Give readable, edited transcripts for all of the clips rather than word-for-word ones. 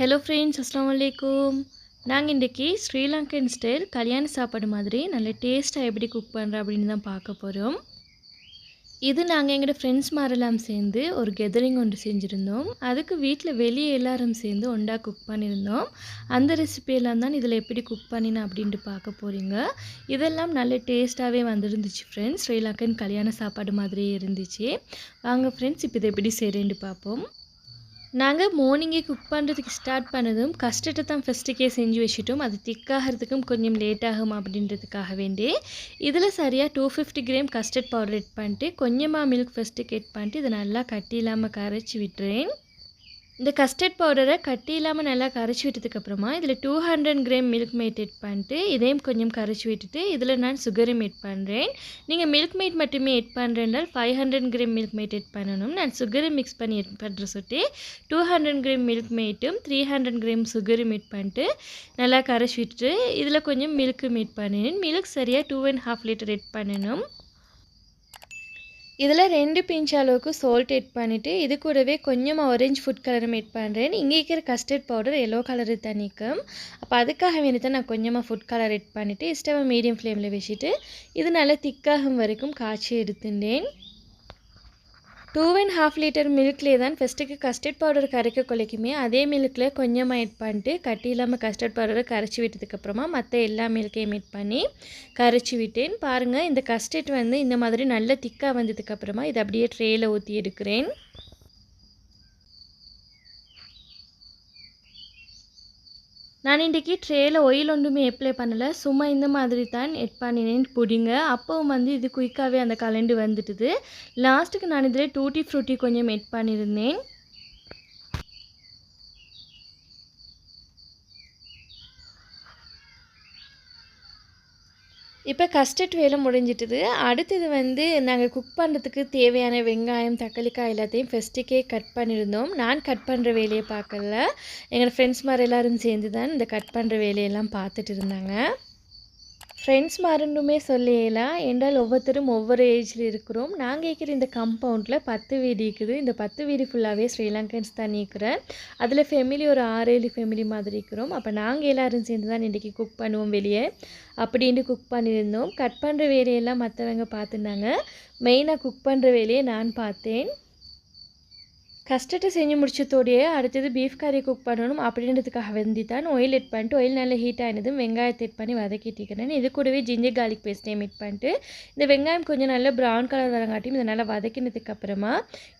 Hello friends, அஸ்ஸலாமு அலைக்கும். நாங்கள் இன்றைக்கி ஸ்ரீலங்கன் ஸ்டைல் கல்யாண சாப்பாடு மாதிரி நல்ல டேஸ்ட்டாக எப்படி குக் பண்ணுறோம் அப்படின்னு தான் பார்க்க போகிறோம். இது நாங்கள் எங்களோட ஃப்ரெண்ட்ஸ் மாதிரிலாம் சேர்ந்து ஒரு கெதரிங் ஒன்று செஞ்சுருந்தோம். அதுக்கு வீட்டில் வெளியே எல்லாரும் சேர்ந்து ஒன்றா குக் பண்ணியிருந்தோம். அந்த ரெசிபியெல்லாம் தான் இதில் எப்படி குக் பண்ணினேன் அப்படின்ட்டு பார்க்க போகிறீங்க. இதெல்லாம் நல்ல டேஸ்ட்டாகவே வந்துருந்துச்சு ஃப்ரெண்ட்ஸ். ஸ்ரீலங்கன் கல்யாண சாப்பாடு மாதிரியே இருந்துச்சு. வாங்க ஃப்ரெண்ட்ஸ், இப்போ இதை எப்படி செய்கிறேன்ட்டு பார்ப்போம். நாங்கள் மார்னிங்கே குக் பண்ணுறதுக்கு ஸ்டார்ட் பண்ணதும் கஸ்டர்டை தான் ஃபஸ்ட்டுக்கே செஞ்சு வச்சுட்டோம். அது திக்காகிறதுக்கும் கொஞ்சம் லேட் ஆகும் அப்படின்றதுக்காக வேண்டி இதில் சரியாக 250 கிராம் கஸ்டர்ட் பவுடர் எட் பண்ணிட்டு கொஞ்சமாக மில்க் ஃபஸ்ட்டுக்கு எட் பண்ணிட்டு இதை நல்லா கட்டி இல்லாமல் கரைச்சி விட்டுறேன். இந்த கஸ்டர்ட் பவுடரை கட்டி இல்லாமல் நல்லா கரைச்சி விட்டதுக்கப்புறமா இதில் 200 கிராம் மில்க் மேட் எட் பண்ணிட்டு இதையும் கொஞ்சம் கரைச்சி விட்டுட்டு இதில் நான் சுகரும் எட் பண்ணுறேன். நீங்கள் மில்க் மேட் மட்டுமே எட் பண்ணுறேன்னால் 500 கிராம் மில்க் மேட் எட் பண்ணணும். நான் சுகரை மிக்ஸ் பண்ணி எட் பண்ணுற சொல்லிட்டு 200 கிராம் மில்க் மேட்டும் 300 கிராம் சுகரும் எட் பண்ணிட்டு நல்லா கரைச்சி விட்டுட்டு இதில் கொஞ்சம் மில்க்கும் எட் பண்ணினேன். மில்க் சரியாக 2.5 லிட்டர் எட் பண்ணணும். இதில் 2 பிஞ்ச் அளவுக்கு சால்ட் எட் பண்ணிவிட்டு இது கூடவே கொஞ்சமாக ஆரஞ்சு ஃபுட் கலரும் எட் பண்ணுறேன். இங்கே இருக்கிற கஸ்டர்ட் பவுடர் எல்லோ கலரு தனிக்கும். அப்போ அதுக்காக வேண்டி தான் நான் கொஞ்சமாக ஃபுட் கலர் எட் பண்ணிவிட்டு ஸ்டவ் மீடியம் ஃப்ளேமில் வச்சுட்டு இது நல்லா திக்காகும் வரைக்கும் காய்ச்சி எடுத்துட்டேன். 2.5 லிட்டர் மில்க்லேயே தான் ஃபஸ்ட்டுக்கு கஸ்டர்ட் பவுடர் கரைக்க கொலைக்குமே அதே மில்கில் கொஞ்சமாக எட் பண்ணிட்டு கட்டி இல்லாமல் கஸ்டர்ட் பவுடரை கரைச்சி விட்டதுக்கப்புறமா மற்ற எல்லா மில்கையும் எட் பண்ணி கரைச்சி விட்டேன். பாருங்கள், இந்த கஸ்டர்ட் இந்த மாதிரி நல்ல திக்காக வந்ததுக்கப்புறமா இதை அப்படியே ட்ரேயில் ஊற்றி எடுக்கிறேன். நான் இன்றைக்கி ட்ரேயில் ஆயில் ஒன்றுமே அப்ளை பண்ணலை, சும்மா இந்த மாதிரி தான் எட் பண்ணினேன் புடிங்க. அப்போவும் இது குயிக்காகவே அந்த கலண்டு வந்துட்டுது. லாஸ்ட்டுக்கு நான் இதில் டூட்டி ஃப்ரூட்டி கொஞ்சம் எட் பண்ணியிருந்தேன். இப்போ கஸ்டர்ட் வேலை முடிஞ்சிட்டுது. அடுத்தது நாங்கள் குக் பண்ணுறதுக்கு தேவையான வெங்காயம் தக்காளிக்காய் எல்லாத்தையும் ஃபஸ்ட்டுக்கே கட் பண்ணியிருந்தோம். நான் கட் பண்ணுற வேலையை பார்க்கல, எங்கள் ஃப்ரெண்ட்ஸ் மாதிரி எல்லோரும் சேர்ந்து தான் இந்த கட் பண்ணுற வேலையெல்லாம் பார்த்துட்டு இருந்தாங்க. ஃப்ரெண்ட்ஸ் மாறணுமே சொல்லியலாம் என்றால் ஒவ்வொருத்தரும் ஒவ்வொரு ஏஜில் இருக்கிறோம். நாங்கள் இருக்கிற இந்த கம்பவுண்டில் 10 வீடு இருக்குது. இந்த 10 வீடு ஃபுல்லாகவே ஸ்ரீலங்கன்ஸ் தான் இருக்கிறேன். அதில் ஃபேமிலி ஒரு 6-7 ஃபேமிலி மாதிரி இருக்கிறோம். அப்போ நாங்கள் எல்லோரும் சேர்ந்து தான் இன்றைக்கி குக் பண்ணுவோம் வெளியே அப்படின்ட்டு குக் பண்ணியிருந்தோம். கட் பண்ணுற வேலையெல்லாம் மற்றவங்க பார்த்துருந்தாங்க. மெயினாக குக் பண்ணுற வேலையை நான் பார்த்தேன். கஸ்டர்டை செஞ்சு முடிச்சதோடையே அடுத்தது பீஃப் கறி குக் பண்ணணும் அப்படின்றதுக்காக வேண்டி தான் ஆயில் எட் பண்ணிட்டு ஆயில் நல்லா ஹீட் ஆனதும் வெங்காயத்தை எட் பண்ணி வதக்கிட்டிக்கிறேன். இது கூடவே ஜிஞ்சர் கார்லிக் பேஸ்ட்டையும் எட் பண்ணிட்டு இந்த வெங்காயம் கொஞ்சம் நல்லா ப்ரௌன் கலர் வரங்காட்டியும் இதை நல்லா வதக்கினதுக்கப்புறமா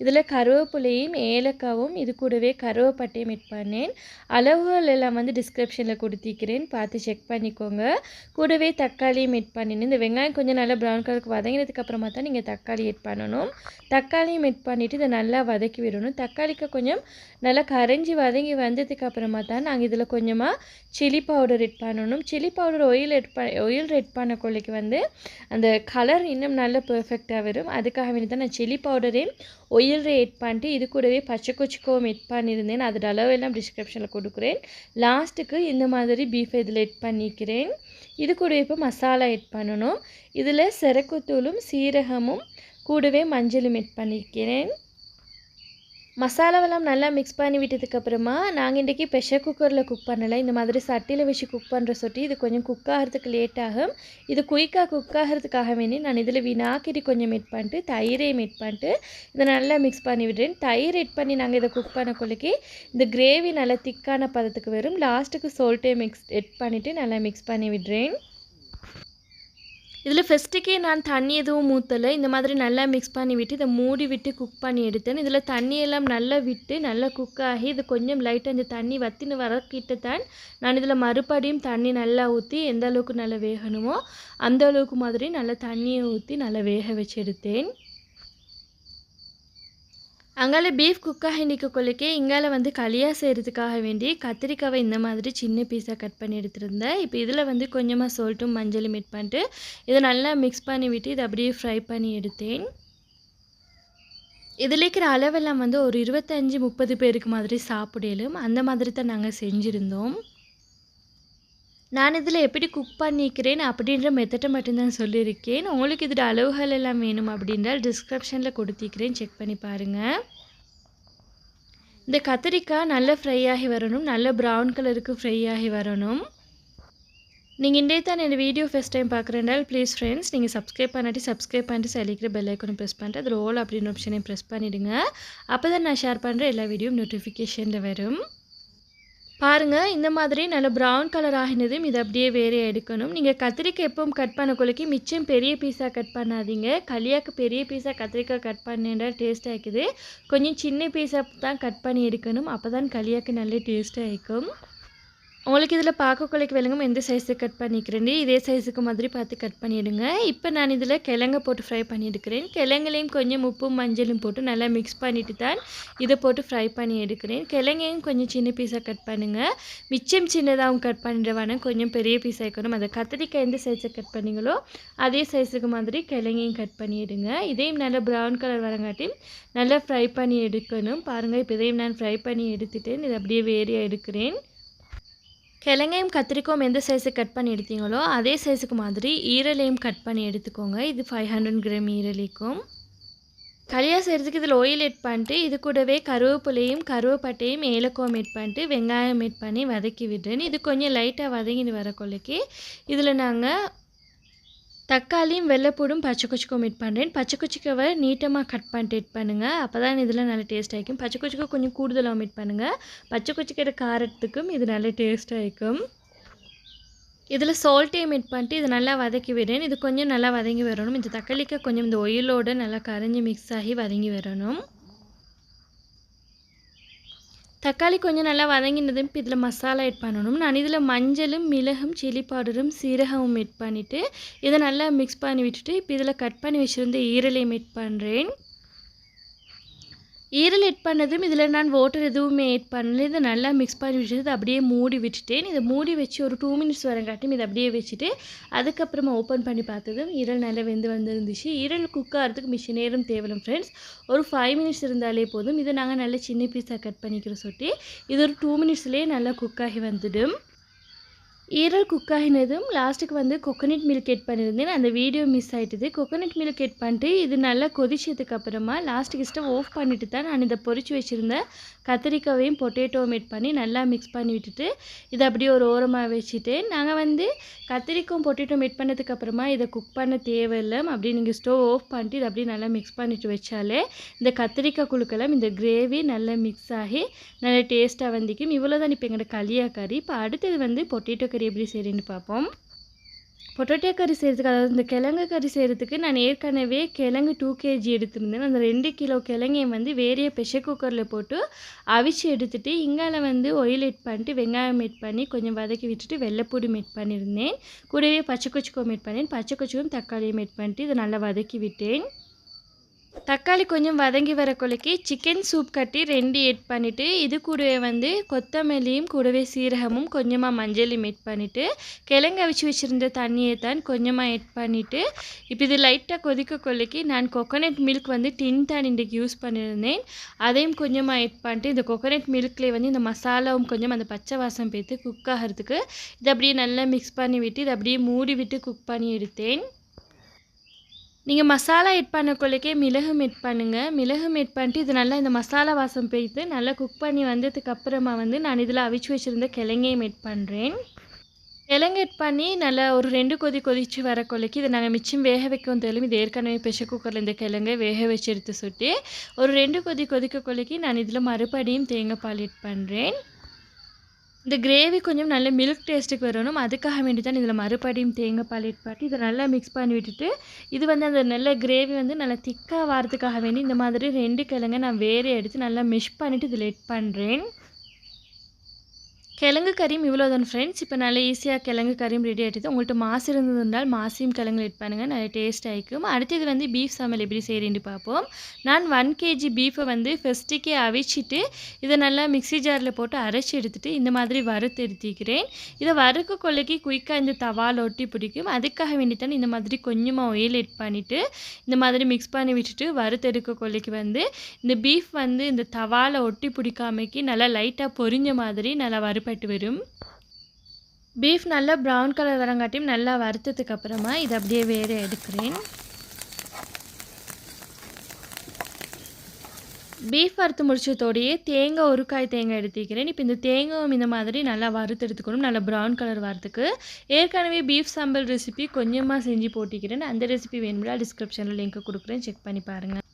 இதில் கருவேப்பிலையும் ஏலக்காவும் இது கூடவே கருவேப்பட்டையும் எட் பண்ணேன். அளவுகள் எல்லாம் டிஸ்கிரிப்ஷனில் கொடுத்திக்கிறேன், பார்த்து செக் பண்ணிக்கோங்க. கூடவே தக்காளியும் எட் பண்ணினேன். இந்த வெங்காயம் கொஞ்சம் நல்லா ப்ரௌன் கலருக்கு வதங்கினதுக்கப்புறமா தான் நீங்கள் தக்காளி எட் பண்ணணும். தக்காளியும் எட் பண்ணிவிட்டு இதை நல்லா வதக்கி விடணும். தக்காளிக்கு கொஞ்சம் நல்லா கரைஞ்சி வதங்கி வந்ததுக்கப்புறமா தான் நாங்கள் இதில் கொஞ்சமாக சில்லி பவுடர் எட் பண்ணணும். சில்லி பவுடர் ஆயில் எட் பண்ண கொள்ளைக்கு அந்த கலர் இன்னும் நல்லா பெர்ஃபெக்டாக வரும். அதுக்காக வேண்டி தான் நான் சில்லி பவுடரையும் ஆயில் எட் பண்ணிட்டு இது கூடவே பச்சை கொச்சிக்கவும் எட் பண்ணியிருந்தேன். அதோட அளவெல்லாம் டிஸ்கிரிப்ஷனில் கொடுக்குறேன். லாஸ்ட்டுக்கு இந்த மாதிரி பீஃபை இதில் எட் பண்ணிக்கிறேன். இது கூடவே இப்போ மசாலா எட் பண்ணணும். இதில் சரக்குத்தூளும் சீரகமும் கூடவே மஞ்சளும் எட் பண்ணிக்கிறேன். மசாலாவெல்லாம் நல்லா மிக்ஸ் பண்ணி விட்டதுக்கப்புறமா நாங்கள் இன்றைக்கி ப்ரெஷர் குக்கரில் குக் பண்ணலை, இந்த மாதிரி சட்டியில் வச்சு குக் பண்ணுற சொட்டி இது கொஞ்சம் குக் ஆகிறதுக்கு லேட் ஆகும். இது குயிக்காக குக் ஆகிறதுக்காக வேண்டி நான் இதில் வினாக்கிரி கொஞ்சம் எட் பண்ணிட்டு தயிரையும் எட் பண்ணிட்டு இதை நல்லா மிக்ஸ் பண்ணி விடுறேன். தயிர் எட் பண்ணி நாங்கள் இதை குக் பண்ண கொள்ளைக்கு இந்த கிரேவி நல்லா திக்கான பதத்துக்கு வரும். லாஸ்ட்டுக்கு சால்ட்டையும் எட் பண்ணிவிட்டு நல்லா மிக்ஸ் பண்ணி விடுறேன். இதில் ஃபஸ்ட்டுக்கே நான் தண்ணி எதுவும் ஊற்றலை, இந்த மாதிரி நல்லா மிக்ஸ் பண்ணி விட்டு இதை மூடி விட்டு குக் பண்ணி எடுத்தேன். இதில் தண்ணியெல்லாம் நல்லா விட்டு நல்லா குக் ஆகி இது கொஞ்சம் லைட்டாக இந்த தண்ணி வற்றின்னு வரக்கிட்ட தான் நான் இதில் மறுபடியும் தண்ணி நல்லா ஊற்றி எந்த அளவுக்கு நல்லா வேகணுமோ அந்த அளவுக்கு மாதிரி நல்லா தண்ணியை ஊற்றி நல்லா வேக வச்சு எடுத்தேன். அங்கால பீஃப் குக்காக இன்றைக்கி கொள்ளைக்கே இங்கால களியாக செய்கிறதுக்காக வேண்டி கத்திரிக்காவை இந்த மாதிரி சின்ன பீஸாக கட் பண்ணி எடுத்துருந்தேன். இப்போ இதில் கொஞ்சமாக சால்ட்டும் மஞ்சளும் எட் பண்ணிட்டு இதை நல்லா மிக்ஸ் பண்ணி விட்டு இதை அப்படியே ஃப்ரை பண்ணி எடுத்தேன். இதில் இருக்கிற அளவெல்லாம் ஒரு 25-30 பேருக்கு மாதிரி சாப்பிடலும் அந்த மாதிரி தான் நாங்கள் செஞ்சுருந்தோம். நான் இதில் எப்படி குக் பண்ணிக்கிறேன் அப்படின்ற மெத்தடை மட்டும்தான் சொல்லியிருக்கேன். உங்களுக்கு இதோட அளவுகள் எல்லாம் வேணும் அப்படின்றால் டிஸ்கிரிப்ஷனில் கொடுத்திக்கிறேன், செக் பண்ணி பாருங்கள். இந்த கத்திரிக்காய் நல்லா ஃப்ரை ஆகி வரணும், நல்ல ப்ரௌன் கலருக்கு ஃப்ரை ஆகி வரணும். நீங்கள் இன்றைய தான் இந்த வீடியோ ஃபஸ்ட் டைம் பார்க்குறேன்டால் ப்ளீஸ் ஃப்ரெண்ட்ஸ் நீங்கள் சப்ஸ்கிரைப் பண்ணிட்டு சைடில் பெல் ஐக்கனும் ப்ரெஸ் பண்ணிட்டு அதில் ஆல் அப்படின்னு ஆப்ஷனையும் ப்ரெஸ் பண்ணிவிடுங்க. அப்போ தான் நான் ஷேர் பண்ணுற எல்லா வீடியோவும் நோட்டிஃபிகேஷனில் வரும். பாருங்கள், இந்த மாதிரி நல்ல ப்ரௌன் கலர் ஆகினதும் இதை அப்படியே வேறே எடுக்கணும். நீங்கள் கத்திரிக்காய் எப்பவும் கட் பண்ணக்குள்ளக்கி மிச்சம் பெரிய பீஸாக கட் பண்ணாதீங்க. களியாக்கு பெரிய பீஸாக கத்திரிக்காய் கட் பண்ணிட்டால் டேஸ்ட்டாக இருக்குது. கொஞ்சம் சின்ன பீஸாக தான் கட் பண்ணி எடுக்கணும். அப்போ தான் களியாக்கு நல்ல டேஸ்ட்டாக இருக்கும். உங்களுக்கு இதில் பார்க்கக்குள்ளைக்கு விளங்கும் எந்த சைஸுக்கு கட் பண்ணிக்கிறேன், இதே சைஸுக்கு மாதிரி பார்த்து கட் பண்ணிவிடுங்க. இப்போ நான் இதில் கிழங்க போட்டு ஃப்ரை பண்ணி எடுக்கிறேன். கிழங்குலையும் கொஞ்சம் உப்பும் மஞ்சளும் போட்டு நல்லா மிக்ஸ் பண்ணிவிட்டு தான் இதை போட்டு ஃப்ரை பண்ணி எடுக்கிறேன். கிழங்கையும் கொஞ்சம் சின்ன பீஸாக கட் பண்ணுங்கள். மிச்சம் சின்னதாகவும் கட் பண்ணிடுவானே, கொஞ்சம் பெரிய பீஸாக இருக்கணும். அதை கத்திரிக்காய் எந்த சைஸை கட் பண்ணிங்களோ அதே சைஸுக்கு மாதிரி கிழங்கையும் கட் பண்ணிவிடுங்க. இதையும் நல்லா ப்ரௌன் கலர் வரங்காட்டியும் நல்லா ஃப்ரை பண்ணி எடுக்கணும். பாருங்கள், இப்போ இதையும் நான் ஃப்ரை பண்ணி எடுத்துட்டேன். இதை அப்படியே வேறையாக எடுக்கிறேன். கிழங்கையும் கத்திரிக்காயும் எந்த சைஸுக்கு கட் பண்ணி எடுத்தீங்களோ அதே சைஸுக்கு மாதிரி ஈரலையும் கட் பண்ணி எடுத்துக்கோங்க. இது 500 கிராம் ஈரலிக்கும். களியாக செய்கிறதுக்கு இதில் ஆயில் ஆட் பண்ணிட்டு இது கூடவே கருவேப்பிலையும் கருவேப்பட்டையும் ஏலக்காயும் ஆட் பண்ணிட்டு வெங்காயம் ஆட் பண்ணி வதக்கி விடுறேன். இது கொஞ்சம் லைட்டாக வதங்கிட்டு வர கொள்ளைக்கு இதில் நாங்கள் தக்காளியும் வெள்ளைப்பூடும் பச்சைக்குச்சிக்கும் ஆட் பண்ணுறேன். பச்சைக்குச்சிக்காவை நீட்டமாக கட் பண்ணிட்டு ஆட் பண்ணுங்கள். அப்போ தான் இதில் நல்ல டேஸ்ட் ஆகிக்கும். பச்சைக்குச்சிக்கை கொஞ்சம் கூடுதலாக ஆட் பண்ணுங்கள். பச்சைக்குச்சிக்கிற காரத்துக்கும் இது நல்ல டேஸ்ட் ஆகிக்கும். இதில் சால்ட்டையும் ஆட் பண்ணிட்டு இது நல்லா வதக்கி விடுறேன். இது கொஞ்சம் நல்லா வதங்கி வரணும். இந்த தக்காளிக்கு கொஞ்சம் இந்த ஆயிலோடு நல்லா கரைஞ்சி மிக்ஸ் ஆகி வதங்கி வரணும். தக்காளி கொஞ்சம் நல்லா வதங்கினதும் இப்போ இதில் மசாலா ஆட் பண்ணணும். நான் இதில் மஞ்சளும் மிளகும் சில்லி பவுடரும் சீரகமும் ஆட் பண்ணிவிட்டு இதை நல்லா மிக்ஸ் பண்ணி விட்டுட்டு இப்போ இதில் கட் பண்ணி வச்சுருந்த ஈரலையும் ஆட் பண்ணுறேன். ஈரல் ஆட் பண்ணதும் இதில் நான் வாட்டர் எதுவுமே ஆட் பண்ணல. இதை நல்லா மிக்ஸ் பண்ணி விட்டுட்டு அப்படியே மூடி விட்டுட்டேன். இதை மூடி வச்சு ஒரு 2 மினிட்ஸ் வரங்காட்டும் இதை அப்படியே வச்சுட்டு அதுக்கப்புறமா ஓப்பன் பண்ணி பார்த்ததும் ஈரல் நல்லா வெந்து வந்துருந்துச்சு. ஈரல் குக் ஆகிறதுக்கு மிஷி நேரம் தேவையில்லை ஃப்ரெண்ட்ஸ், ஒரு 5 மினிட்ஸ் இருந்தாலே போதும். இதை நாங்கள் நல்லா சின்ன பீஸாக கட் பண்ணிக்கிற சொட்டி இது ஒரு 2 மினிட்ஸ்லேயே நல்லா குக் ஆகி வந்துடும். ஈரல் குக் ஆகினதும் லாஸ்ட்டுக்கு வந்து கொக்கனட் மில்க் ஆட் பண்ணியிருந்தேன். அந்த வீடியோ மிஸ் ஆகிட்டுது. கொக்கனட் மில்க் ஆட் பண்ணிட்டு இது நல்லா கொதிச்சதுக்கு அப்புறமா லாஸ்ட்டுக்கு ஸ்டவ் ஆஃப் பண்ணிவிட்டு தான் நான் இதை பொரிச்சு வச்சுருந்த கத்திரிக்காவையும் பொட்டேட்டோவும் ஆட் பண்ணி நல்லா மிக்ஸ் பண்ணி விட்டுட்டு இதை அப்படியே ஒரு ஓரமாக வச்சுட்டேன். நாங்கள் வந்து கத்திரிக்காயும் பொட்டேட்டோ ஆட் பண்ணதுக்கப்புறமா இதை குக் பண்ண தேவையில்லை. அப்படியே நீங்கள் ஸ்டவ் ஆஃப் பண்ணிட்டு இதை அப்படியே நல்லா மிக்ஸ் பண்ணிட்டு வச்சாலே இந்த கத்திரிக்காய் குழுக்கெல்லாம் இந்த கிரேவி நல்லா மிக்ஸ் ஆகி நல்லா டேஸ்ட்டாக வந்துக்கும். இவ்வளோ தான் இப்போ எங்களோட களியா கறி. இப்போ அடுத்தது வந்து பொட்டேட்டோ கறி எப்படி செய்கிறேன்னு பார்ப்போம். பொட்டேட்டோ கறி செய்கிறதுக்கு, அதாவது இந்த கிழங்கு கறி செய்கிறதுக்கு நான் ஏற்கனவே கிழங்கு 2 kg எடுத்திருந்தேன். அந்த 2 கிலோ கிழங்கையும் வந்து வேறைய ப்ரெஷர் குக்கரில் போட்டு அவிச்சு எடுத்துகிட்டு இங்கால வந்து ஆயில் ஆட் பண்ணிட்டு வெங்காயம் ஆட் பண்ணி கொஞ்சம் வதக்கி விட்டுட்டு வெள்ளைப்பூடி ஆட் பண்ணியிருந்தேன். கூடவே பச்சைக்குச்சிக்கும் ஆட் பண்ணேன். பச்சைக்குச்சிக்கும் தக்காளியும் ஆட் பண்ணிட்டு இதை நல்லா வதக்கி விட்டேன். தக்காளி கொஞ்சம் வதங்கி வர கொலைக்கு சிக்கன் சூப் கட்டி 2 ஆட் பண்ணிவிட்டு இது கூடவே வந்து கொத்தமல்லியும் கூடவே சீரகமும் கொஞ்சமாக மஞ்சளையும் ஆட் பண்ணிவிட்டு கிழங்கு அவிச்சு வச்சுருந்த தண்ணியை தான் கொஞ்சமாக ஆட் பண்ணிவிட்டு இப்போ இது லைட்டாக கொதிக்க கொள்ளைக்கு நான் கொக்கனட் மில்க் வந்து டின் தான் இன்றைக்கி யூஸ் பண்ணியிருந்தேன். அதையும் கொஞ்சமாக ஆட் பண்ணிட்டு இந்த கொக்கனட் மில்க்லேயே வந்து இந்த மசாலாவும் கொஞ்சம் அந்த பச்சை வாசம் போய்த்து குக் ஆகிறதுக்கு இதை அப்படியே நல்லா மிக்ஸ் பண்ணி விட்டு இதை அப்படியே மூடி விட்டு குக் பண்ணி எடுத்தேன். நீங்கள் மசாலா ஆட் பண்ணக்குள்ளக்கே மிளகும் ஆட் பண்ணுங்கள். மிளகும் ஆட் பண்ணிட்டு இது நல்லா இந்த மசாலா வாசம் போய்த்து நல்லா குக் பண்ணி வந்ததுக்கப்புறமா வந்து நான் இதில் அவிச்சு வச்சுருந்த கிழங்கையும் ஆட் பண்ணுறேன். கிழங்கு ஆட் பண்ணி நல்லா ஒரு 2 கொதிச்சு வர கொள்ளைக்கு இதை நாங்கள் மிச்சம் வேக வைக்கவும் தெரியும். இது ஏற்கனவே ப்ரெஷர் குக்கரில் இந்த கிழங்கை வேக வச்சு எடுத்து சுட்டி ஒரு 2 கொதிக்க கொள்ளைக்கு நான் இதில் மறுபடியும் தேங்காய் பால் ஆட் பண்ணுறேன். இந்த கிரேவி கொஞ்சம் நல்ல மில்க் டேஸ்ட்டுக்கு வரணும். அதுக்காக வேண்டி தான் இதில் மறுபடியும் தேங்காய் பால் ஆட் பண்ணி இதை நல்லா மிக்ஸ் பண்ணி விட்டுட்டு இது வந்து அந்த நல்ல கிரேவி வந்து நல்லா திக்காக வரதுக்காக வேண்டி இந்த மாதிரி 2 கிழங்கை நான் வேறே எடுத்து நல்லா மிக்ஸ் பண்ணிவிட்டு இதில் ஆட் பண்ணுறேன். கிழங்கு கறியும் இவ்வளோதான் ஃப்ரெண்ட்ஸ். இப்போ நல்லா ஈஸியாக கிழங்கு கறியும் ரெடி ஆகிடுது. உங்கள்கிட்ட மாசு இருந்ததுனால் மாசியும் கிழங்கு ஆட் பண்ணுங்கள், நல்லா டேஸ்ட் ஆகிக்கும். அடுத்தது வந்து பீஃப் சமையல் எப்படி செய்கிறேன்னு பார்ப்போம். நான் 1 kg பீஃபை வந்து ஃபஸ்ட்டுக்கே அவிச்சிட்டு இதை நல்லா மிக்ஸி ஜாரில் போட்டு அரைச்சி எடுத்துகிட்டு இந்த மாதிரி வறுத்து எடுத்துக்கிறேன். இதை வறுக்க கொள்ளைக்கு குயிக்காக இந்த தவால் ஒட்டி பிடிக்கும். அதுக்காக வேண்டித்தான் இந்த மாதிரி கொஞ்சமாக ஆயில் ஆட் பண்ணிவிட்டு இந்த மாதிரி மிக்ஸ் பண்ணி விட்டுட்டு வறுத்து எடுக்க கொள்ளைக்கு வந்து இந்த பீஃப் வந்து இந்த தவாலை ஒட்டி பிடிக்காமைக்கு நல்லா லைட்டாக பொரிஞ்ச மாதிரி நல்லா வறுப்பட்டு வரும். பீஃப் நல்லா ப்ரௌன் கலர் வரங்காட்டியும் நல்லா வறுத்ததுக்கு அப்புறமா இதை அப்படியே வேற எடுக்கிறேன். பீஃப் வறுத்து முடிச்சதோடையே தேங்காய் ஒரு காய் தேங்காய் எடுத்துக்கிறேன். இப்போ இந்த தேங்காயும் இந்த மாதிரி நல்லா வறுத்து எடுத்துக்கணும். நல்லா ப்ரௌன் கலர் வரதுக்கு. ஏற்கனவே பீஃப் சாம்பல் ரெசிபி கொஞ்சமாக செஞ்சு போட்டிக்கிறேன். அந்த ரெசிபி வேணும்னா டிஸ்கிரிப்ஷனில் லிங்க் கொடுக்குறேன், செக் பண்ணி பாருங்கள்.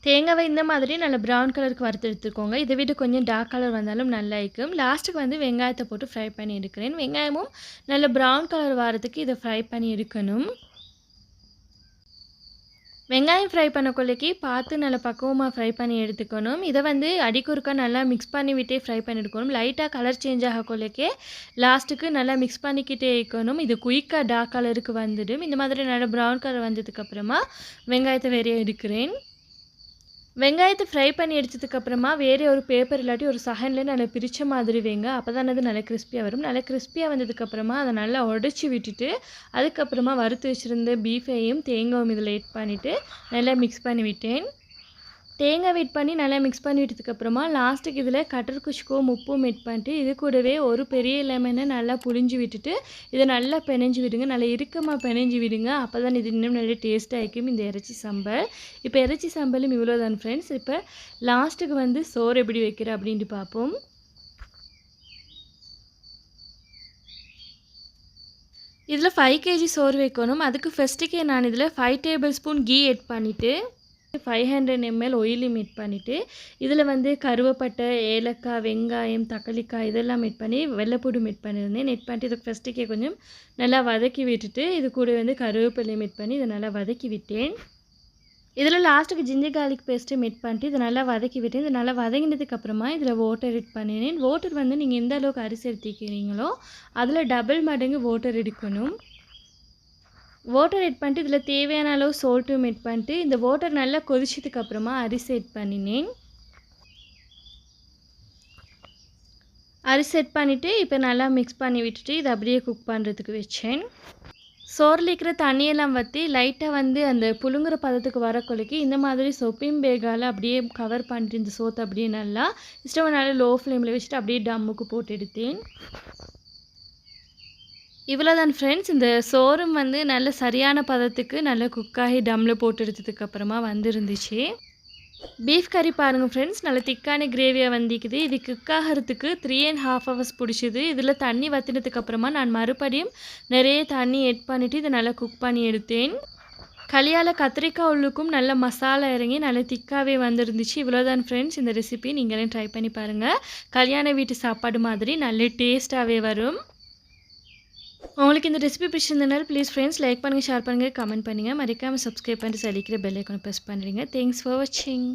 தேங்காவை இந்த மாதிரி நல்லா ப்ரௌன் கலருக்கு வறுத்து எடுத்துக்கோங்க. இதை விட கொஞ்சம் டார்க் கலர் வந்தாலும் நல்லா இருக்கும். லாஸ்ட்டுக்கு வந்து வெங்காயத்தை போட்டு ஃப்ரை பண்ணி எடுக்கிறேன். வெங்காயமும் நல்ல ப்ரௌன் கலர் வரதுக்கு இதை ஃப்ரை பண்ணி எடுக்கணும். வெங்காயம் ஃப்ரை பண்ணக்குள்ளைக்கு பார்த்து நல்லா பக்குவமாக ஃப்ரை பண்ணி எடுத்துக்கணும். இதை வந்து அடிக்குறுக்கா நல்லா மிக்ஸ் பண்ணி விட்டே ஃப்ரை பண்ணி எடுக்கணும். லைட்டாக கலர் சேஞ்ச் ஆகக்குள்ளைக்கே லாஸ்ட்டுக்கு நல்லா மிக்ஸ் பண்ணிக்கிட்டே இருக்கணும். இது குயிக்காக டார்க் கலருக்கு வந்துடும். இந்த மாதிரி நல்லா ப்ரௌன் கலர் வந்ததுக்கப்புறமா வெங்காயத்தை வேறையே எடுக்கிறேன். வெங்காயத்தை ஃப்ரை பண்ணி எடுத்ததுக்கப்புறமா வேறு ஒரு பேப்பர் இல்லாட்டி ஒரு சகனில் நல்லா பிரித்த மாதிரி வைங்க. அப்போ தான் அது நல்லா கிறிஸ்பியாக வரும். நல்லா கிறிஸ்பியாக வந்ததுக்கப்புறமா அதை நல்லா உடச்சி விட்டுட்டு அதுக்கப்புறமா வறுத்து வச்சுருந்த பீஃபையும் தேங்காயும் இதில் ஆட் பண்ணிவிட்டு நல்லா மிக்ஸ் பண்ணி விட்டேன். தேங்காய் வெட் பண்ணி நல்லா மிக்ஸ் பண்ணி விட்டதுக்கப்புறமா லாஸ்ட்டுக்கு இதில் கட்டர் குச்சிக்கும் உப்பும் ஆட் பண்ணிட்டு இது கூடவே ஒரு பெரிய லெமனை நல்லா புழிஞ்சு விட்டுட்டு இதை நல்லா பிணைஞ்சு விடுங்க. நல்லா இறுக்கமாக பிணைஞ்சு விடுங்க. அப்போ தான் இது இன்னும் நல்லா டேஸ்ட்டாக இருக்கும் இந்த இறைச்சி சம்பல். இப்போ இறைச்சி சம்பலும் இவ்வளோ தான் ஃப்ரெண்ட்ஸ். இப்போ லாஸ்ட்டுக்கு வந்து சோறு எப்படி வைக்கிறேன் அப்படின்ட்டு பார்ப்போம். இதில் 5 kg சோறு வைக்கணும். அதுக்கு ஃபஸ்ட்டுக்கே நான் இதில் 5 tablespoon கீ ஆட் பண்ணிவிட்டு 500 ml ஆயிலும் ஆட் பண்ணிவிட்டு இதில் வந்து கருவேப்பட்டை, ஏலக்காய், வெங்காயம், தக்காளிக்காய் இதெல்லாம் ஆட் பண்ணி வெள்ளைப்பூடும் ஆட் பண்ணியிருந்தேன். ஆட் பண்ணிட்டு இதுக்கு ஃபஸ்ட்டுக்கே கொஞ்சம் நல்லா வதக்கி விட்டுட்டு இது கூட வந்து கருவேப்பிலையும் ஆட் பண்ணி இதை நல்லா வதக்கி விட்டேன். இதில் லாஸ்ட்டுக்கு ஜிஞ்சர் கார்லிக் பேஸ்ட்டும் ஆட் பண்ணிட்டு இதை நல்லா வதக்கி விட்டேன். இது நல்லா வதங்கினதுக்கப்புறமா இதில் வாட்டர் ஆட் பண்ணினேன். வாட்டர் வந்து நீங்கள் எந்த அளவுக்கு அரிசி எடுத்துக்கிறீங்களோ அதில் டபுள் மடங்கு வாட்டர் எடுக்கணும். வாட்டர் ஆட் பண்ணிட்டு இதில் தேவையான அளவு சால்ட்டும் ஆட் பண்ணிட்டு இந்த வாட்டர் நல்லா கொதிச்சதுக்கப்புறமா அரிசி ஆட் பண்ணினேன். அரிசி ஆட் பண்ணிவிட்டு இப்போ நல்லா மிக்ஸ் பண்ணி விட்டுட்டு இதை அப்படியே குக் பண்ணுறதுக்கு வச்சேன். சோறில் இருக்கிற தண்ணியெல்லாம் வற்றி லைட்டாக வந்து அந்த புழுங்குற பதத்துக்கு வரக்குள்ளைக்கு இந்த மாதிரி சொப்பியும் பேகால் அப்படியே கவர் பண்ணிட்டு இந்த சோத்தை அப்படியே நல்லா ஸ்டவ் நல்லா லோ ஃப்ளேமில் வச்சுட்டு அப்படியே டம்முக்கு போட்டு எடுத்தேன். இவ்வளோ தான் ஃப்ரெண்ட்ஸ். இந்த சோறும் வந்து நல்ல சரியான பதத்துக்கு நல்லா குக்காகி டம்மில் போட்டு எடுத்ததுக்கப்புறமா வந்துருந்துச்சு. பீஃப் கறி பாருங்கள் ஃப்ரெண்ட்ஸ், நல்ல திக்கான கிரேவியாக வந்திக்குது. இது குக்காகிறதுக்கு 3.5 hours பிடிச்சிது. இதில் தண்ணி வற்றினதுக்கப்புறமா நான் மறுபடியும் நிறைய தண்ணி ஆட் பண்ணிவிட்டு இதை நல்லா குக் பண்ணி எடுத்தேன். களியால் கத்திரிக்காய் உள்ளுக்கும் நல்ல மசாலா இறங்கி நல்ல திக்காகவே வந்துருந்துச்சு. இவ்வளோ தான் ஃப்ரெண்ட்ஸ். இந்த ரெசிபி நீங்களே ட்ரை பண்ணி பாருங்கள். கல்யாண வீட்டு சாப்பாடு மாதிரி நல்ல டேஸ்ட்டாகவே வரும். உங்களுக்கு இந்த ரெசிபி பிடிச்சிருந்தனால ப்ளீஸ் ஃப்ரெண்ட்ஸ் லைக் பண்ணுங்கள், ஷேர் பண்ணுங்கள், கமெண்ட் பண்ணுங்கள். மறக்காமல் சப்ஸ்கிரைப் பண்ணிட்டு சலிக்கிற பெல் ஐக்கானை ப்ரெஸ் பண்ணுறீங்க. தேங்க்ஸ் ஃபார் வாட்சிங்.